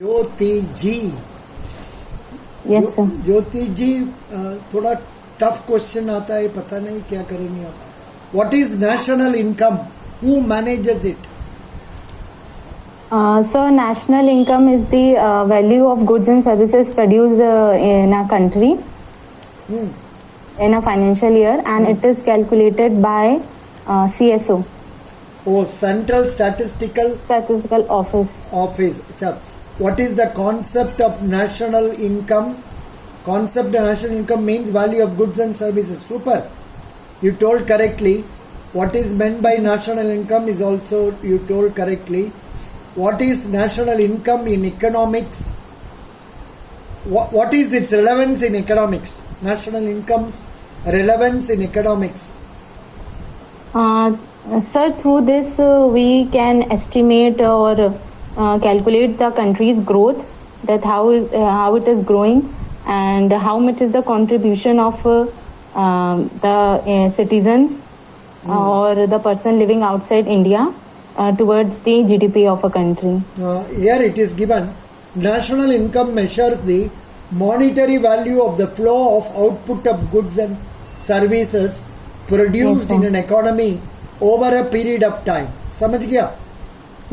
ज्योति जी। Yes sir. ज्योति जी, थोड़ा tough question आता है, पता नहीं क्या करेंगे आप। What is national income? Who manages it? So national income is the value of goods and services produced in a country in a financial year, and it is calculated by CSO. Oh, Central Statistical Office. Office. अच्छा, what is the concept of national income? Concept of national income means value of goods and services. Super. You told correctly. What is meant by national income is also you told correctly. What is national income in economics? What is its relevance in economics? National income's relevance in economics. Sir, through this we can estimate or calculate the country's growth, that how it is growing, and how much is the contribution of the citizens or the person living outside India towards the GDP of a country. Here it is given, national income measures the monetary value of the flow of output of goods and services produced in an economy over a period of time. समझ गया?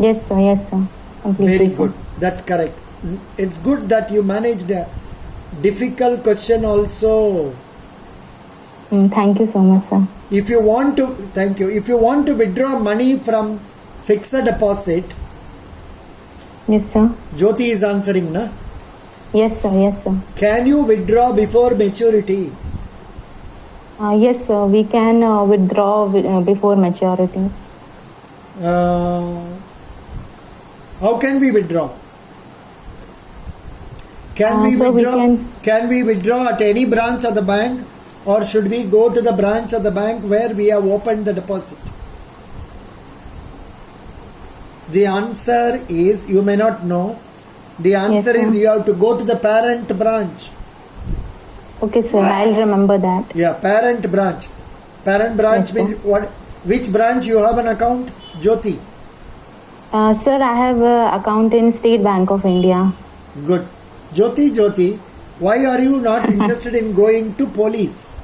Yes sir, yes sir. Completely, Very sir. good. That's correct. It's good that you managed a difficult question also. Thank you so much, sir. If you want to, thank you. If you want to withdraw money from fixed deposit, Yes sir. Jyoti is answering, na? Yes sir, yes sir. Can you withdraw before maturity? Yes sir, we can withdraw before maturity. How can we withdraw? Can we so we withdraw? can- Can we withdraw at any branch of the bank, or should we go to the branch of the bank where we have opened the deposit? The answer is, you may not know. The answer Yes, is sir. you have to go to the parent branch. Okay sir, I'll remember that. Yeah, parent branch. Parent branch Yes, means sir. what? Which branch you have an account? Jyoti. Sir, I have an account in State Bank of India. Good. Jyoti, why are you not interested in going to police?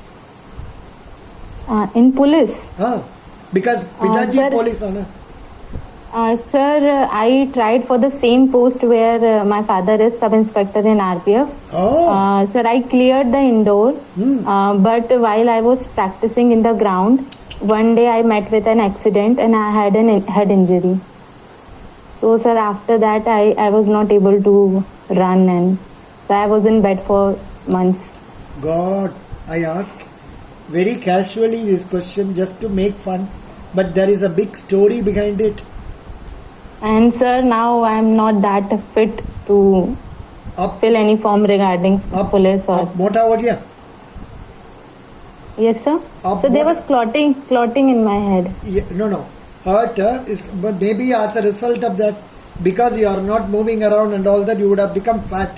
In police. Huh? Because Pitaji sir- police, है ना? Sir, I tried for the same post where my father is sub-inspector in RPF. Oh, Sir, I cleared the indoor, but while I was practicing in the ground, one day I met with an accident and I had an head injury. So, sir, after that I was not able to run, and so I was in bed for months. God, I ask very casually this question just to make fun, but there is a big story behind it. And sir, now I am not that fit to Up, fill any form regarding police or... up मोटा हो गया? Yes, sir. Up So there what- was clotting in my head. No. Hurt is, but maybe as a result of that, because you are not moving around and all that, you would have become fat.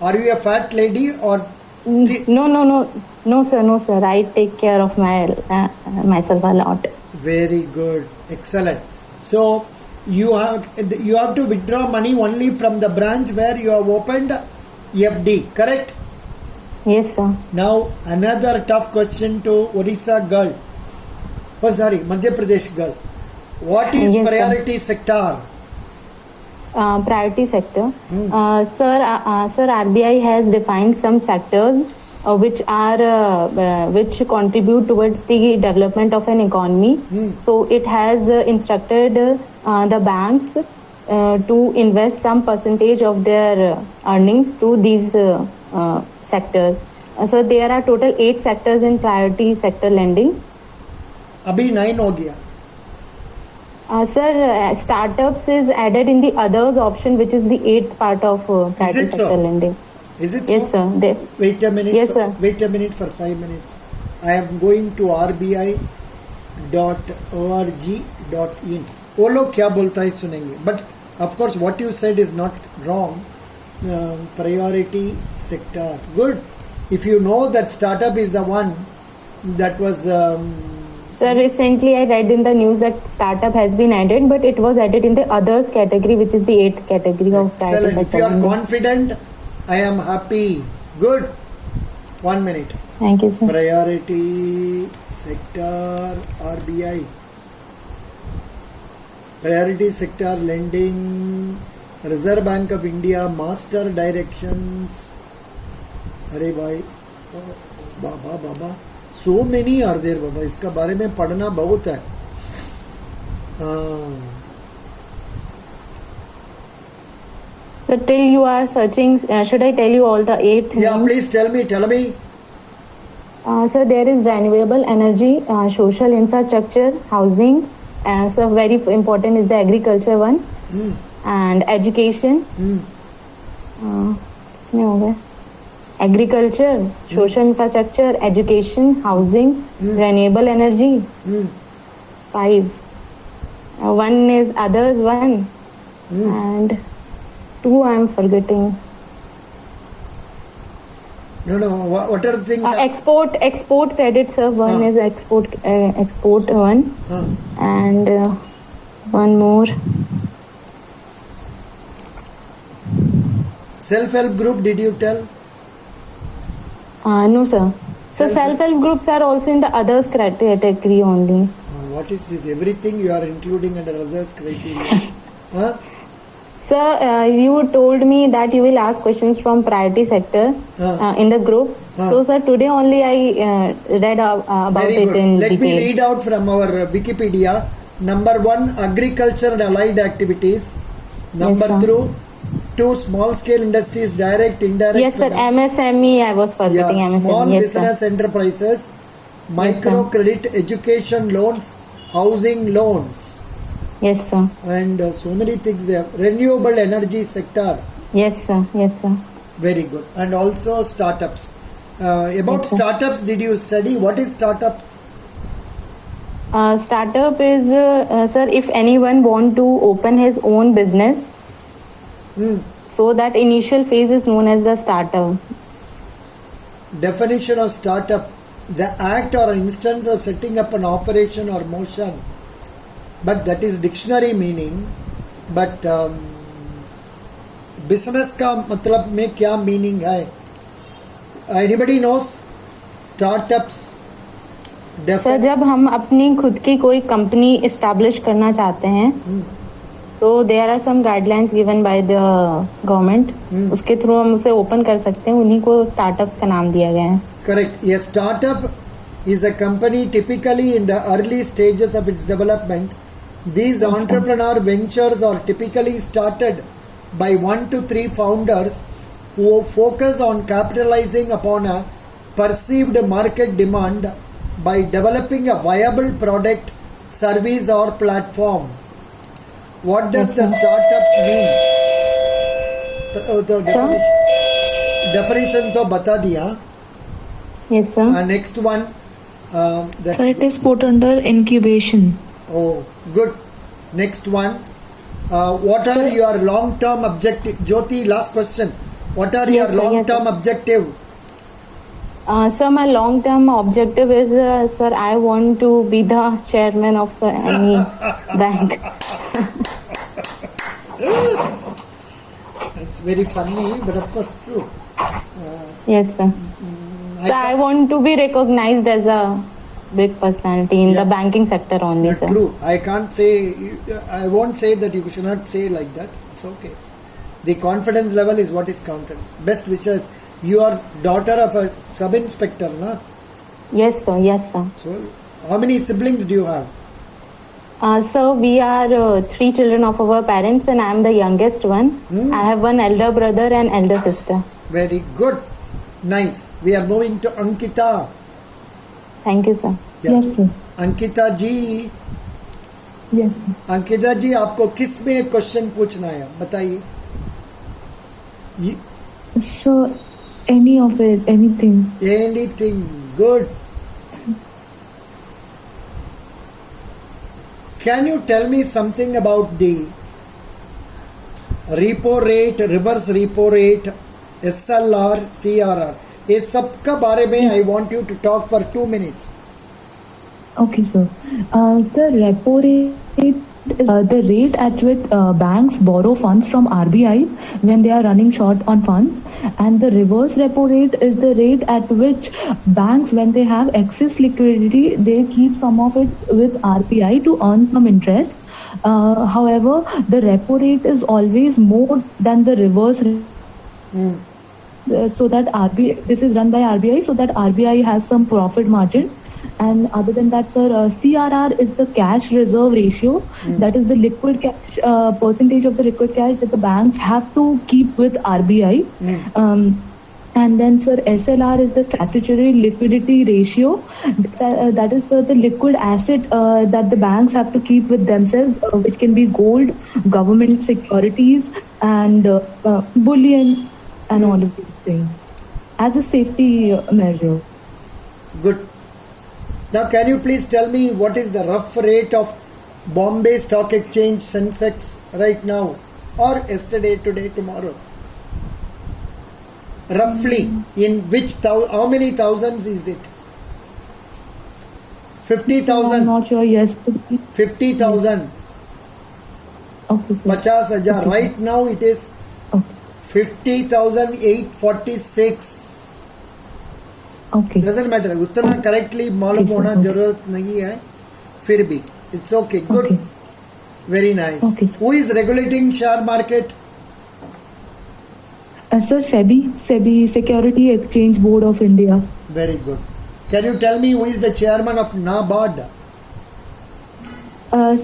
Are you a fat lady or? No, sir. I take care of myself a lot. Very good, excellent. So you have to withdraw money only from the branch where you have opened FD, correct? Yes, sir. Now another tough question to Odisha girl. Oh, sorry, Madhya Pradesh girl. What is Yes, sir. priority sector? Priority sector. Sir, RBI has defined some sectors which contribute towards the development of an economy. So it has instructed the banks to invest some percentage of their earnings to these sectors. So there are total 8 sectors in priority sector lending. अभी 9 हो गया. Sir, startups is added in the others option, which is the 8th part of priority it so? sector lending. Is it Yes, so? sir. Wait a minute. Yes, sir. Wait a minute for 5 minutes. I am going to rbi.org.in. वो लोग क्या बोलता है सुनेंगे. But of course, what you said is not wrong. Priority sector. Good. If you know that startup is the one that was Sir, recently I read in the news that startup has been added, but it was added in the others category, which is the 8th category of priority Excellent. If you are sector. confident, I am happy. Good. 1 minute. Thank you, sir. Priority sector RBI. Priority sector lending. Reserve Bank of India. Master directions. अरे भाई बाबा so many are there बाबा. इसका बारे में पढ़ना बहुत है. So till you are searching, should I tell you all the 8 Yeah, names? please tell me. So there is renewable energy, social infrastructure, housing. So very important is the agriculture one, and education. कितने हो गए? Agriculture, social infrastructure, education, housing, renewable energy. 5. One is others. 1 and 2 I am forgetting. No. What are the things? Export credit, sir. One is export one, and one more. Self-help group, did you tell? No, sir. So self-help groups are also in the others category only. What is this? Everything you are including under others criteria. Huh? Sir, you told me that you will ask questions from priority sector in the group. So, sir, today only I read about Very it good. in Let detail. me read out from our Wikipedia. Number 1, agriculture and allied activities. Number Yes, sir. 2, small scale industries, direct, indirect. Yes, sir. finance. MSME, I was forgetting Yeah, MSME. small Yes, business enterprises, micro credit, education loans, housing loans, sir. Yes, sir. and so many things there. Renewable energy sector, Yes, sir. Yes, sir. very good. And also startups. About Yes, sir. startups, did you study? What is startup? Startup is, sir, if anyone want to open his own business, so that initial phase is known as the startup. Definition of startup: the act or instance of setting up an operation or motion. But that is dictionary meaning. But business का मतलब में क्या meaning है? Anybody knows? Startups. Sir, जब हम अपनी खुद की कोई कंपनी इस्टेब्लिश करना चाहते हैं, तो there are some guidelines given by the government. उसके थ्रू हम उसे ओपन कर सकते हैं. उन्हीं को स्टार्टअप्स का नाम दिया गया है. Correct. A startup is a company typically in the early stages of its development. These entrepreneur ventures are typically started by 1 to 3 founders who focus on capitalizing upon a perceived market demand by developing a viable product, service or platform. What does the startup mean? तो definition तो बता दिया. Yes, sir. Next one. That's It is put under incubation. Oh, good. Next one. What are your long-term objective? Jyoti, last question. What are your Yes, sir. long-term objective? Sir, my long-term objective is, sir, I want to be the chairman of any bank. It's very funny, but of course true. Yes, sir. So I want to be recognized as a big personality in Yeah. the banking sector only, sir. True. I can't say. I won't say that. You should not say like that. It's okay. The confidence level is what is counted. Best wishes. You are daughter of a sub-inspector, na? Yes, sir. Yes, sir. So, how many siblings do you have? So we are 3 children of our parents, and I am the youngest one. I have one elder brother and elder sister. Very good. Nice. We are moving to Ankita. Thank you, sir. Yeah. Yes, sir. Ankita ji, Yes, sir. Ankita जी आपको किस में question पूछना है बताइए. Sure. Any of it, anything. Anything. Good. Can you tell me something about the repo rate, reverse repo rate, SLR, CRR? ये सब का बारे में I want you to talk for 2 minutes. Okay, sir. Sir, repo rate is the rate at which banks borrow funds from RBI when they are running short on funds, and the reverse repo rate is the rate at which banks, when they have excess liquidity, they keep some of it with RBI to earn some interest. However, the repo rate is always more than the reverse. So that RBI, this is run by RBI, so that RBI has some profit margin. And other than that, sir, CRR is the cash reserve ratio. That is the liquid cash percentage of the liquid cash that the banks have to keep with RBI. And then, sir, SLR is the statutory liquidity ratio. That is the liquid asset that the banks have to keep with themselves, which can be gold, government securities, and bullion, and all of these things as a safety measure. Good. Now, can you please tell me what is the rough rate of Bombay Stock Exchange Sensex right now, or yesterday, today, tomorrow? Roughly, in which how many thousands is it? 50,000. I'm not sure. Yes. 50,000. Okay, sir. 50,000. Okay. Right now it is Okay. 50,846. Okay. Doesn't matter, उतना correctly मालूम होना जरूरत नहीं है, फिर भी it's okay. Good, very nice. Okay. Who is regulating share market? Sir, SEBI, Security Exchange Board of India. Very good. Can you tell me who is the chairman of NABARD?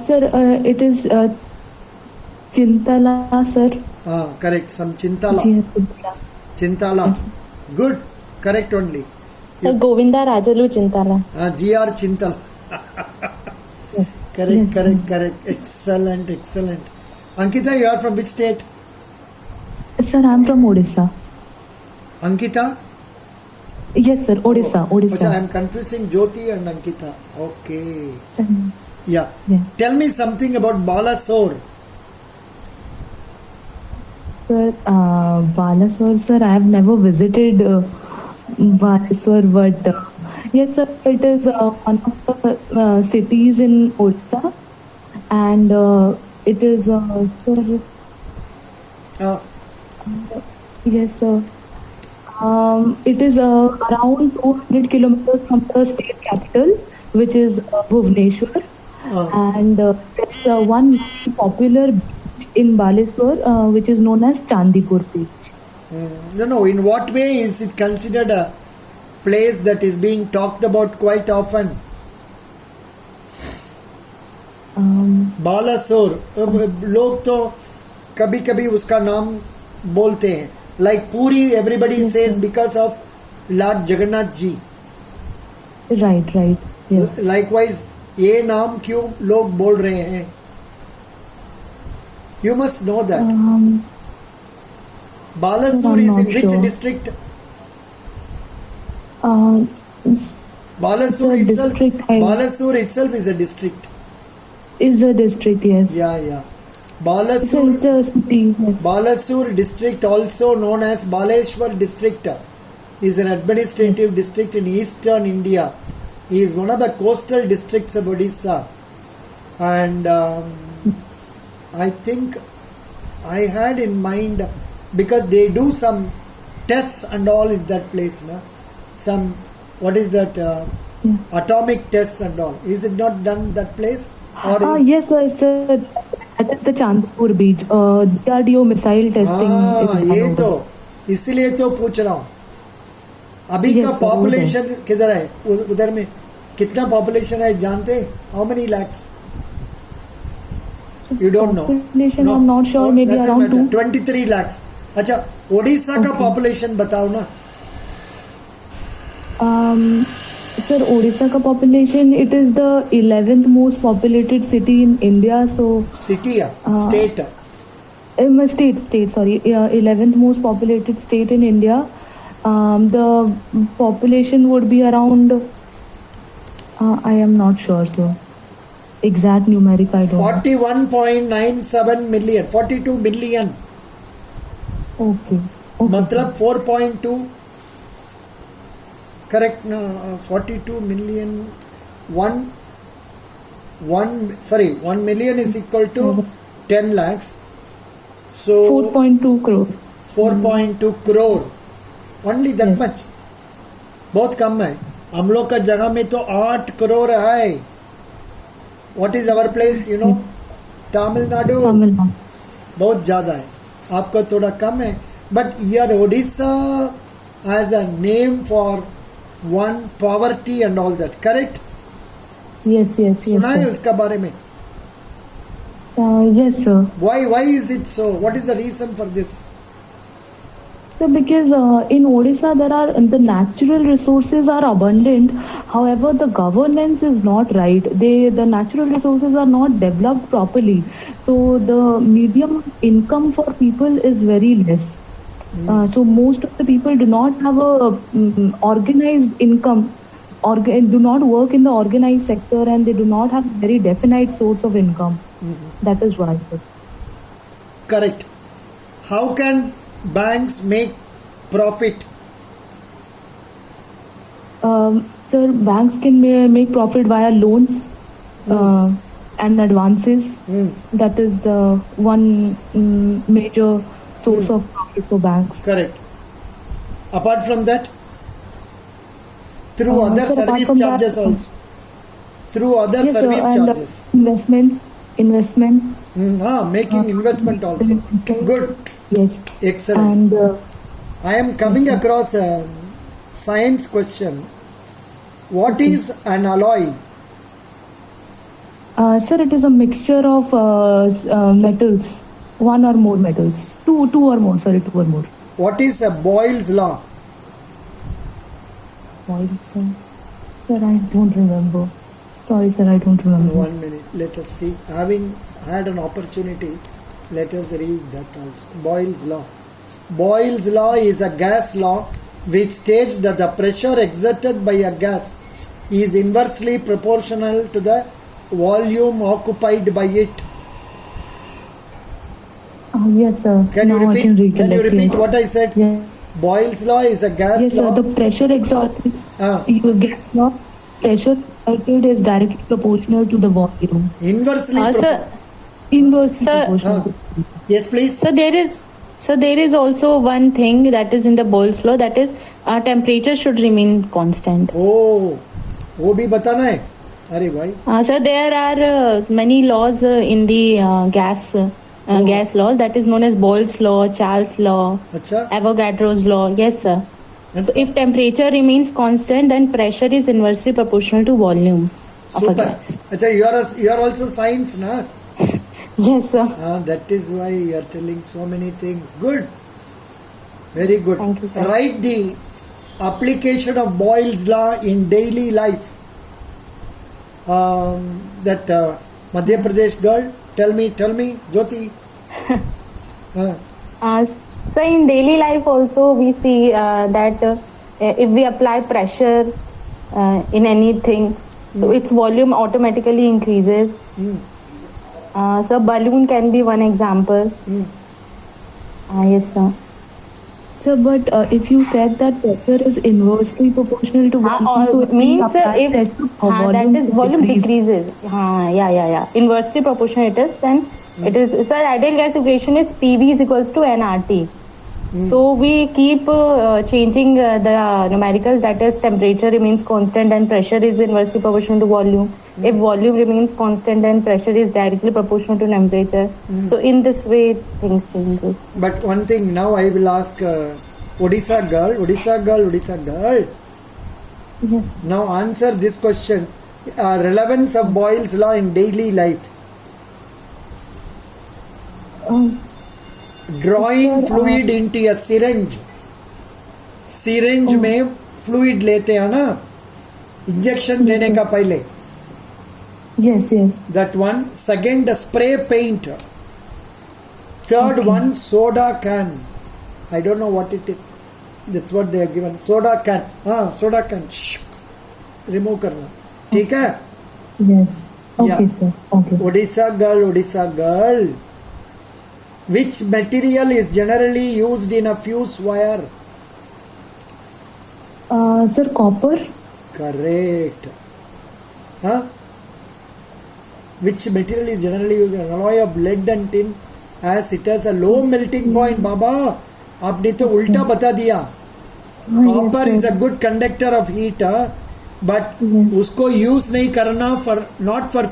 Sir, it is Chintala, sir. Correct. Some Chintala. Chintala. Chintala. Good. Correct only. Sir, Govinda Rajalu Chintala. GR Chintala. Correct, correct. Excellent. Ankita, you are from which state? Sir, I'm from Odisha. Ankita? Yes, sir. Odisha. I am confusing Jyoti and Ankita. Okay. Yeah. Tell me something about Balasore. Sir, Balasore, sir, I have never visited Balasore, but yes, sir, it is one of the cities in Odisha, and it is, sir, yes, sir. It is around 200 kilometers from the state capital, which is Bhubaneswar, and there's one popular beach in Balasore, which is known as Chandipur Beach. No. In what way is it considered a place that is being talked about quite often? Balasore, लोग तो कभी कभी उसका नाम बोलते हैं. Like Puri everybody says because of lord Jagannath ji. Right. Yes. Likewise ये नाम क्यों लोग बोल रहे हैं? You must know that. Balasore is in which district? Balasore itself is a district. Is a district, yes. Yeah. It's a city, yes. Balasore district, also known as Baleshwar district, is an administrative district in eastern India. He is one of the coastal districts of Odisha, and I think I had in mind, because they do some tests and all in that place, no? Some, what is that, atomic tests and all. Is it not done that place? Or Yes, sir, at the Chandipur Beach, DRDO missile testing. ये तो इसीलिए तो पूछ रहा हूँ. अभी का population किधर है? उधर में कितना पॉपुलेशन है जानते हैं? How many lakhs? You don't know. Population, no, I'm not sure. Maybe around 23 lakhs. अच्छा, ओडिशा का पॉपुलेशन बताओ ना. Sir, Odisha ka population, it is the 11th most populated city in India. So City या state? State, sorry. 11th most populated state in India. The population would be around, I am not sure, sir. Exact numeric, I don't know. 41.97 million. 42 million. Okay. मतलब 4.2. Correct, no, 42 million. 1 million is equal to 10 lakhs. So 4.2 crore. 4.2 crore. Only that Yes. much. बहुत कम है. हम लोग का जगह में तो 8 करोड़ है. What is our place? You know, Tamil Nadu. Tamil Nadu. बहुत ज्यादा है. आपका थोड़ा कम है. But here Odisha has a name for one poverty and all that. Correct? Yes, yes, yes. सुना है Sir. उसका बारे में? Yes, sir. Why is it so? What is the reason for this? So because in Odisha there are the natural resources are abundant, however the governance is not right. The natural resources are not developed properly, so the medium income for people is very less. So most of the people do not have a organized income, do not work in the organized sector, and they do not have very definite source of income. That is why, sir. Correct. How can banks make profit? Sir, banks can make profit via loans and advances. That is one major source of profit for banks. Correct. Apart from that, through other sir, apart service from charges that, also. Through other yes, sir, service and charges. investment. Making investment also. Good. Yes. Excellent. And I am coming across a science question. What is an alloy? sir, it is a mixture of metals, one or more metals, two or more. Sorry, two or more. What is a Boyle's law? Why, sir? Sir, I don't remember. Sorry, sir, I don't remember. 1 minute. Let us see. Having had an opportunity, let us read that also. Boyle's law. Boyle's law is a gas law which states that the pressure exerted by a gas is inversely proportional to the volume occupied by it. Yes, sir. Can you Now I can repeat? Can you recollect, repeat yes. what I said? Yeah. Boyle's law is a gas Yes, law. sir. The pressure exerted, Ah. gas law, pressure exerted is directly proportional to the volume. Inversely. Sir, Inversely Sir- proportional. Yes, please. so there is also one thing that is in the Boyle's law, that is temperature should remain constant. Oh, वो भी बताना है. अरे भाई. So there are many laws in the gas laws, that is known as Boyle's law, Charles law, अच्छा. Avogadro's law. Yes, sir. And So if temperature remains constant, then pressure is inversely proportional to volume of a super. gas. अच्छा, you are also science, na? Yes, sir. That is why you are telling so many things. Good. Very good. Thank you, sir. Write the application of Boyle's law in daily life. That Madhya Pradesh girl, tell me, Jyoti. So in daily life also we see that if we apply pressure in anything, so its volume automatically increases. So balloon can be one example. Yes, sir. Sir, but if you said that pressure is inversely proportional to volume, so it Means apply if pressure, that is volume decrease. decreases. Yeah. Inversely proportional it is, then it is. Sir, ideal gas equation is PV is equals to nRT. So we keep changing the numericals, that is temperature remains constant and pressure is inversely proportional to volume. If volume remains constant, then pressure is directly proportional to temperature. So in this way things changes. But one thing now I will ask Odisha girl. Yes. Now answer this question. Relevance of Boyle's law in daily life. Drawing sir, fluid into a syringe. Syringe में fluid लेते हैं ना, injection देने का पहले. Yes. That one. Second, the spray paint. Third one, soda can. I don't know what it is. That's what they are given. Soda can. Soda can. Remove करना. ठीक है? Yes. Okay, Yeah. sir. Okay. Odisha girl. Which material is generally used in a fuse wire? Sir, copper. Correct. Huh? Which material is generally used? An alloy of lead and tin, as it has a low melting point. बाबा आपने तो उल्टा बता दिया. Copper is a good conductor of heat, but उसको use नहीं करना for not for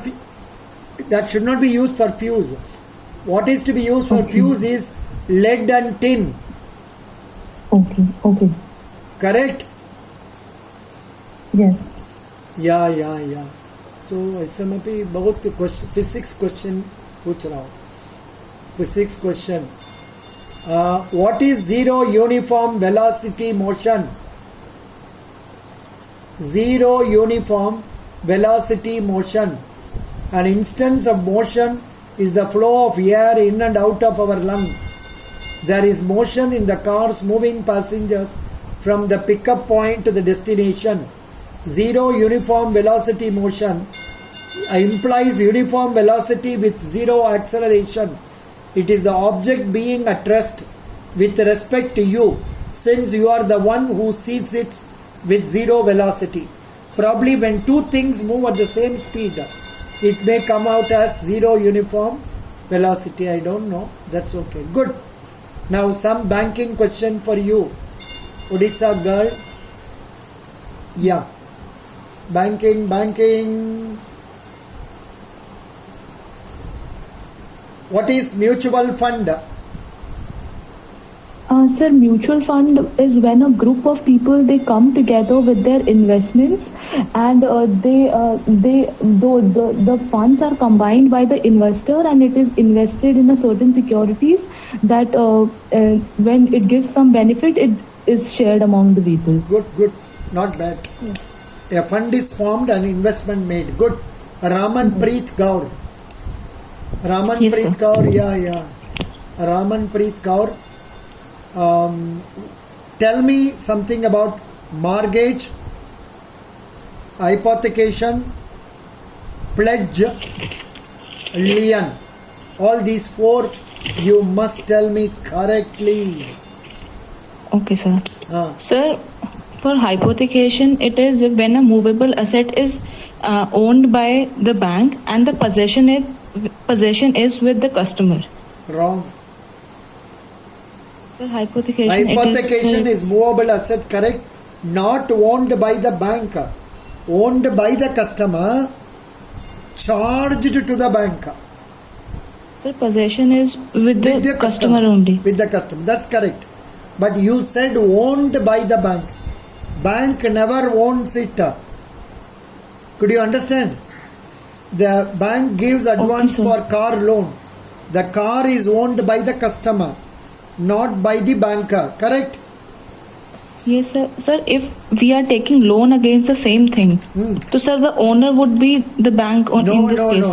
that should not be used for fuse. What is to be used for fuse is lead and tin. Okay. Correct? Yes. या सो ऐसे में भी बहुत physics question पूछ रहा हूँ. Physics question, what is zero uniform velocity motion? Zero uniform velocity motion. An instance of motion is the flow of air in and out of our lungs. There is motion in the cars moving passengers from the pickup point to the destination. Zero uniform velocity motion implies uniform velocity with zero acceleration. It is the object being at rest with respect to you, since you are the one who sees it with zero velocity. Probably when two things move at the same speed, it may come out as zero uniform velocity. I don't know. That's okay. Good. Now some banking question for you. Odisha girl. Yeah. Banking. What is mutual fund? Sir, mutual fund is when a group of people, they come together with their investments, and the funds are combined by the investor, and it is invested in a certain securities that when it gives some benefit, it is shared among the people. Good. Not bad. A fund is formed and investment made. Good. Raman Preet Kaur. Raman Yes, Preet sir. Kaur. Yeah. Raman Preet Kaur. Tell me something about mortgage, hypothecation, pledge, lien. All these four you must tell me correctly. Okay, sir. Ah. Sir, for hypothecation, it is when a movable asset is owned by the bank and the possession is with the customer. Wrong. Sir, hypothecation. Hypothecation is movable asset, correct? Not owned by the bank, owned by the customer, charged to the bank. Sir, possession is with the customer only. With the customer, that's correct. But you said owned by the bank. Bank never owns it. Could you understand? The bank gives advance sir. for car loan. The car is owned by the customer, not by the banker. Correct? Yes, sir. Sir, if we are taking loan against the same thing, so sir, the owner would be the bank in this case, sir.